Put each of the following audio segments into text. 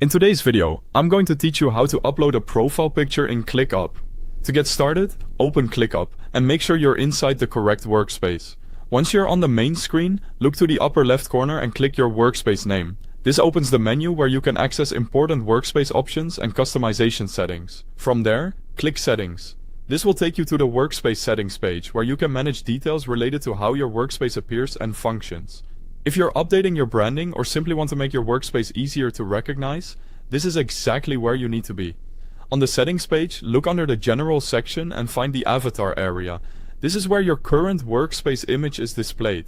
In today's video, I'm going to teach you how to upload a profile picture in ClickUp. To get started, open ClickUp and make sure you're inside the correct workspace. Once you're on the main screen, look to the upper left corner and click your workspace name. This opens the menu where you can access important workspace options and customization settings. From there, click Settings. This will take you to the Workspace settings page where you can manage details related to how your workspace appears and functions. If you're updating your branding or simply want to make your workspace easier to recognize, this is exactly where you need to be. On the settings page, look under the General section and find the Avatar area. This is where your current workspace image is displayed.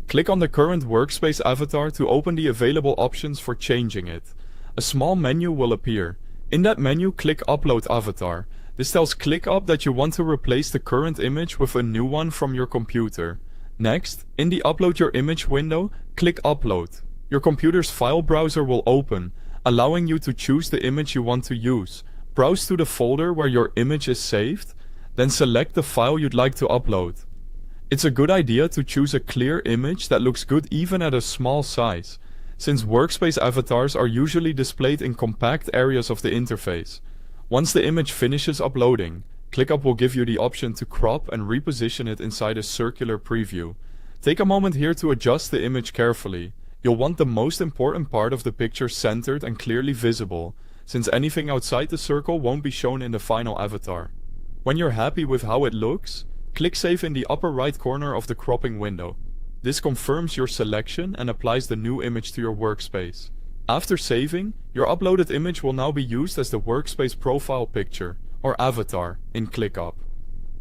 Click on the current workspace avatar to open the available options for changing it. A small menu will appear. In that menu, click Upload Avatar. This tells ClickUp that you want to replace the current image with a new one from your computer. Next, in the Upload Your Image window, click Upload. Your computer's file browser will open, allowing you to choose the image you want to use. Browse to the folder where your image is saved, then select the file you'd like to upload. It's a good idea to choose a clear image that looks good even at a small size, since workspace avatars are usually displayed in compact areas of the interface. Once the image finishes uploading, ClickUp will give you the option to crop and reposition it inside a circular preview. Take a moment here to adjust the image carefully. You'll want the most important part of the picture centered and clearly visible, since anything outside the circle won't be shown in the final avatar. When you're happy with how it looks, click Save in the upper right corner of the cropping window. This confirms your selection and applies the new image to your workspace. After saving, your uploaded image will now be used as the workspace profile picture, or avatar, in ClickUp.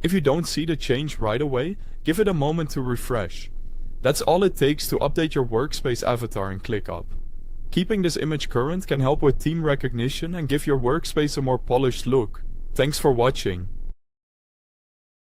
If you don't see the change right away, give it a moment to refresh. That's all it takes to update your workspace avatar in ClickUp. Keeping this image current can help with team recognition and give your workspace a more polished look. Thanks for watching.